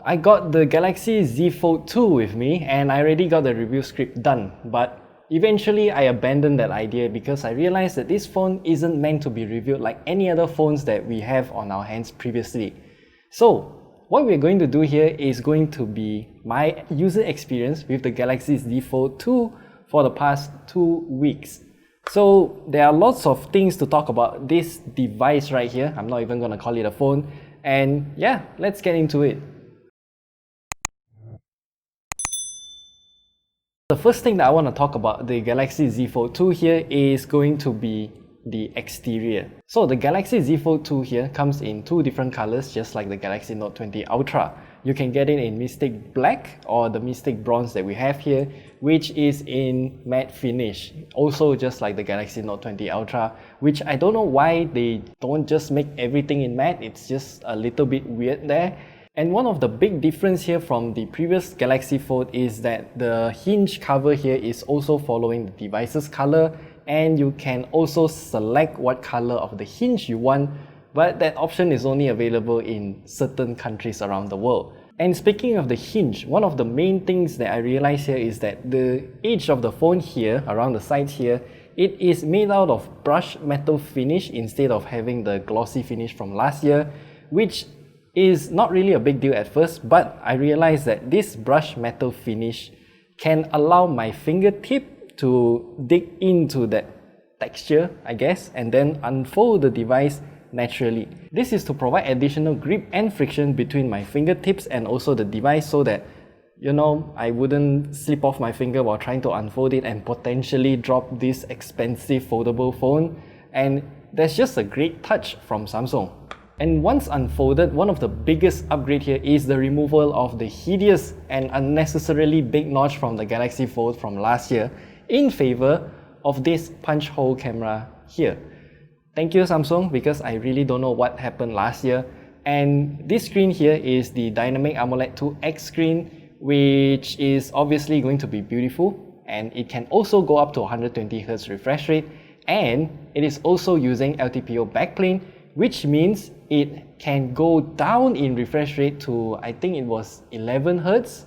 I got the Galaxy Z Fold 2 with me and I already got the review script done, but eventually I abandoned that idea because I realized that this phone isn't meant to be reviewed like any other phones that we have on our hands previously. So what we're going to do here is going to be my user experience with the Galaxy Z Fold 2 for the past 2 weeks. So there are lots of things to talk about this device right here. I'm not even going to call it a phone. And yeah, let's get into it. The first thing that I want to talk about the Galaxy Z Fold 2 here is going to be the exterior. So the Galaxy Z Fold 2 here comes in two different colors, just like the Galaxy Note 20 Ultra. You can get it in Mystic Black or the Mystic Bronze that we have here, which is in matte finish. Also just like the Galaxy Note 20 Ultra, which I don't know why they don't just make everything in matte. It's just a little bit weird there. And one of the big difference here from the previous Galaxy Fold is that the hinge cover here is also following the device's color, and you can also select what color of the hinge you want, but that option is only available in certain countries around the world. And speaking of the hinge, one of the main things that I realized here is that the edge of the phone here, around the sides here, it is made out of brushed metal finish instead of having the glossy finish from last year, which is not really a big deal at first, but I realized that this brushed metal finish can allow my fingertip to dig into that texture, I guess, and then unfold the device naturally. This is to provide additional grip and friction between my fingertips and also the device so that, you know, I wouldn't slip off my finger while trying to unfold it and potentially drop this expensive foldable phone. And that's just a great touch from Samsung. And once unfolded, one of the biggest upgrade here is the removal of the hideous and unnecessarily big notch from the Galaxy Fold from last year in favor of this punch hole camera here. Thank you Samsung, because I really don't know what happened last year. And this screen here is the Dynamic AMOLED 2X screen, which is obviously going to be beautiful, and it can also go up to 120Hz refresh rate, and it is also using LTPO backplane, which means it can go down in refresh rate to, I think it was 11Hz,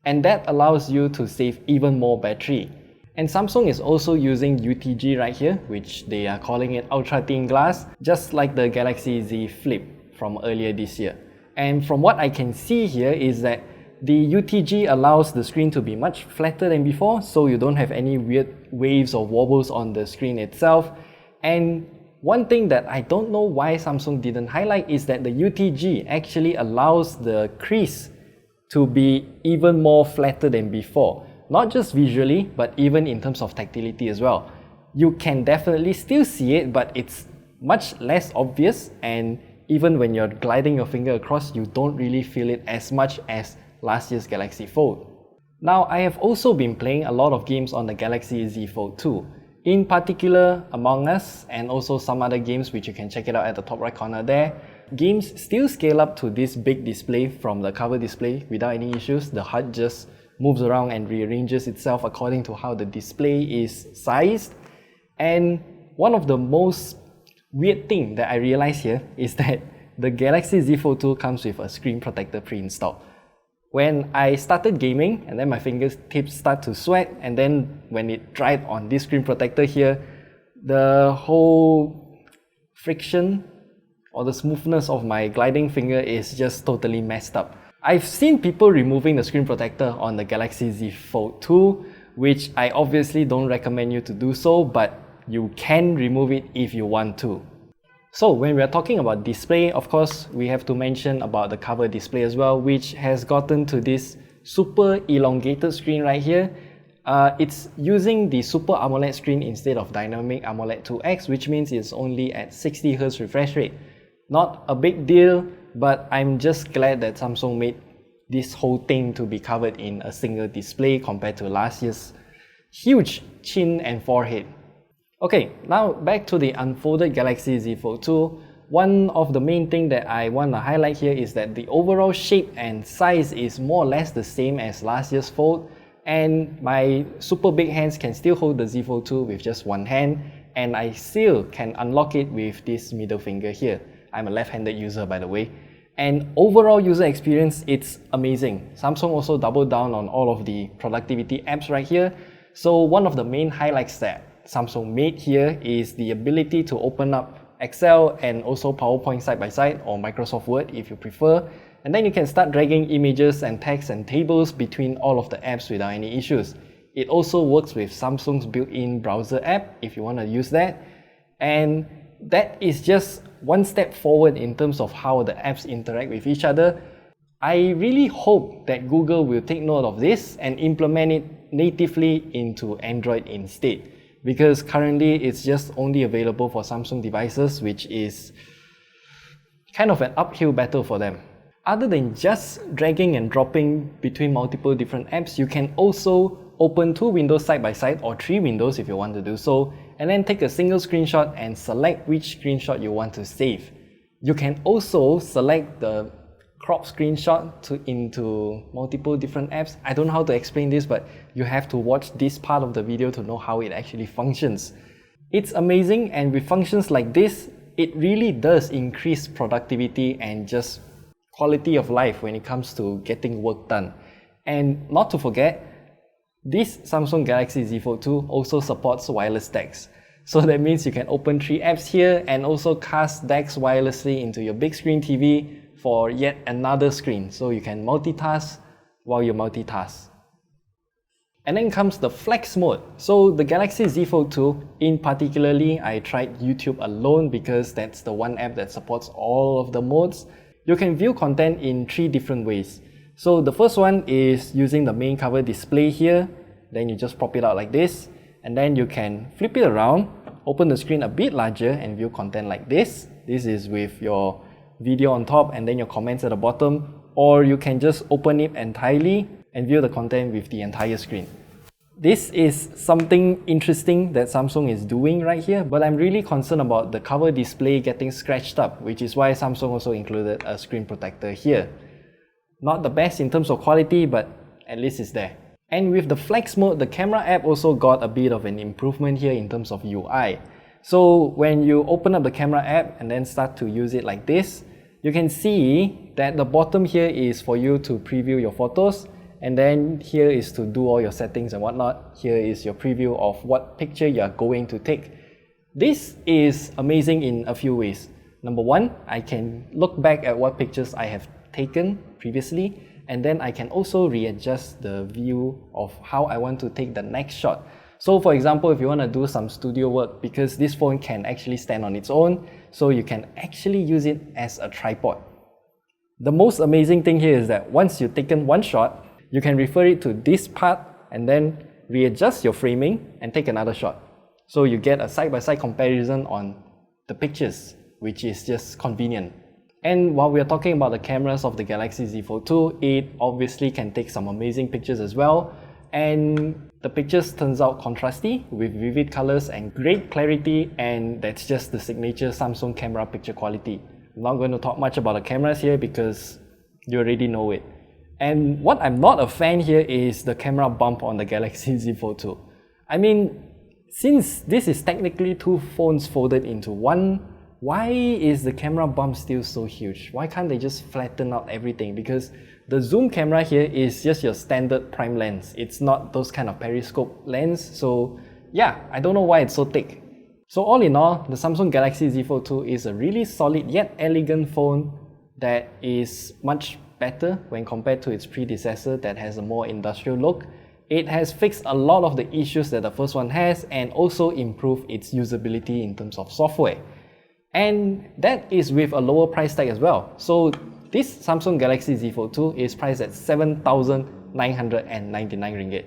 and that allows you to save even more battery. And Samsung is also using UTG right here, which they are calling it ultra thin glass, just like the Galaxy Z Flip from earlier this year. And from what I can see here is that the UTG allows the screen to be much flatter than before, so you don't have any weird waves or wobbles on the screen itself. And one thing that I don't know why Samsung didn't highlight is that the UTG actually allows the crease to be even more flatter than before. Not just visually, but even in terms of tactility as well. You can definitely still see it, but it's much less obvious, and even when you're gliding your finger across, you don't really feel it as much as last year's Galaxy Fold. Now, I have also been playing a lot of games on the Galaxy Z Fold 2. In particular, Among Us, and also some other games which you can check it out at the top right corner there. Games still scale up to this big display from the cover display without any issues. The HUD just moves around and rearranges itself according to how the display is sized. And one of the most weird thing that I realized here is that the Galaxy Z Fold 2 comes with a screen protector pre-installed. When I started gaming and then my fingertips start to sweat, and then when it dried on this screen protector here, the whole friction or the smoothness of my gliding finger is just totally messed up. I've seen people removing the screen protector on the Galaxy Z Fold 2, which I obviously don't recommend you to do so, but you can remove it if you want to. So when we are talking about display, of course, we have to mention about the cover display as well, which has gotten to this super elongated screen right here. It's using the Super AMOLED screen instead of Dynamic AMOLED 2X, which means it's only at 60Hz refresh rate. Not a big deal, but I'm just glad that Samsung made this whole thing to be covered in a single display compared to last year's huge chin and forehead. Okay, now back to the unfolded Galaxy Z Fold 2. One of the main things that I want to highlight here is that the overall shape and size is more or less the same as last year's Fold, and my super big hands can still hold the Z Fold 2 with just one hand, and I still can unlock it with this middle finger here. I'm a left-handed user, by the way. And overall user experience, it's amazing. Samsung also doubled down on all of the productivity apps right here. So one of the main highlights that Samsung made here is the ability to open up Excel and also PowerPoint side by side, or Microsoft Word if you prefer. And then you can start dragging images and text and tables between all of the apps without any issues. It also works with Samsung's built-in browser app if you want to use that. And that is just one step forward in terms of how the apps interact with each other. I really hope that Google will take note of this and implement it natively into Android instead, because currently it's just only available for Samsung devices, which is kind of an uphill battle for them. Other than just dragging and dropping between multiple different apps, you can also open 2 windows side by side, or 3 windows if you want to do so, and then take a single screenshot and select which screenshot you want to save. You can also select the crop screenshot into multiple different apps. I don't know how to explain this, but you have to watch this part of the video to know how it actually functions. It's amazing, and with functions like this, it really does increase productivity and just quality of life when it comes to getting work done. And not to forget, this Samsung Galaxy Z Fold 2 also supports wireless DeX. So that means you can open 3 apps here and also cast DeX wirelessly into your big screen TV for yet another screen. So you can multitask while you multitask. And then comes the Flex mode. So the Galaxy Z Fold 2, in particularly, I tried YouTube alone because that's the one app that supports all of the modes. You can view content in 3 different ways. So the first one is using the main cover display here. Then you just pop it out like this, and then you can flip it around, open the screen a bit larger and view content like this. This is with your video on top and then your comments at the bottom, or you can just open it entirely and view the content with the entire screen. This is something interesting that Samsung is doing right here, but I'm really concerned about the cover display getting scratched up, which is why Samsung also included a screen protector here. Not the best in terms of quality, but at least it's there. And with the Flex mode, the camera app also got a bit of an improvement here in terms of UI. So when you open up the camera app and then start to use it like this, you can see that the bottom here is for you to preview your photos, and then here is to do all your settings and whatnot. Here is your preview of what picture you are going to take. This is amazing in a few ways. Number one, I can look back at what pictures I have taken previously, and then I can also readjust the view of how I want to take the next shot. So for example, if you want to do some studio work, because this phone can actually stand on its own, so you can actually use it as a tripod. The most amazing thing here is that once you've taken one shot, you can refer it to this part and then readjust your framing and take another shot. So you get a side-by-side comparison on the pictures, which is just convenient. And while we are talking about the cameras of the Galaxy Z Fold 2, it obviously can take some amazing pictures as well. And the pictures turns out contrasty with vivid colors and great clarity, and that's just the signature Samsung camera picture quality. I'm not going to talk much about the cameras here because you already know it. And what I'm not a fan here is the camera bump on the Galaxy Z Fold 2. I mean, since this is technically 2 phones folded into one, why is the camera bump still so huge? Why can't they just flatten out everything? Because the zoom camera here is just your standard prime lens. It's not those kind of periscope lens. So yeah, I don't know why it's so thick. So all in all, the Samsung Galaxy Z Fold 2 is a really solid yet elegant phone that is much better when compared to its predecessor that has a more industrial look. It has fixed a lot of the issues that the first one has and also improved its usability in terms of software. And that is with a lower price tag as well. So this Samsung Galaxy Z Fold 2 is priced at 7,999 ringgit.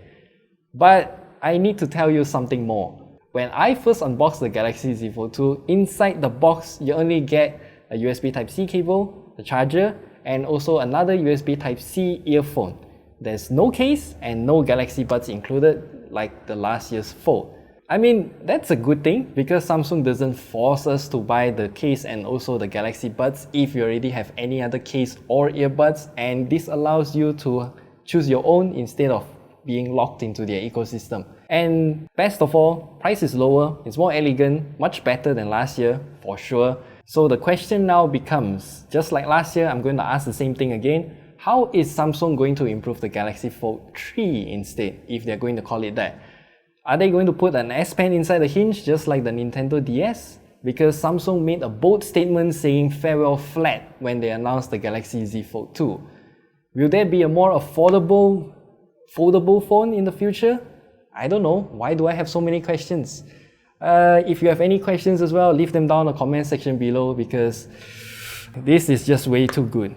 But I need to tell you something more. When I first unboxed the Galaxy Z Fold 2, inside the box you only get a USB Type-C cable, a charger, and also another USB Type-C earphone. There's no case and no Galaxy Buds included like the last year's Fold. I mean, that's a good thing because Samsung doesn't force us to buy the case and also the Galaxy Buds if you already have any other case or earbuds, and this allows you to choose your own instead of being locked into their ecosystem. And best of all, price is lower, it's more elegant, much better than last year for sure. So the question now becomes, just like last year, I'm going to ask the same thing again. How is Samsung going to improve the Galaxy Fold 3 instead, if they're going to call it that? Are they going to put an S Pen inside the hinge just like the Nintendo DS? Because Samsung made a bold statement saying farewell flat when they announced the Galaxy Z Fold 2. Will there be a more affordable, foldable phone in the future? I don't know. Why do I have so many questions? If you have any questions as well, leave them down in the comment section below because this is just way too good.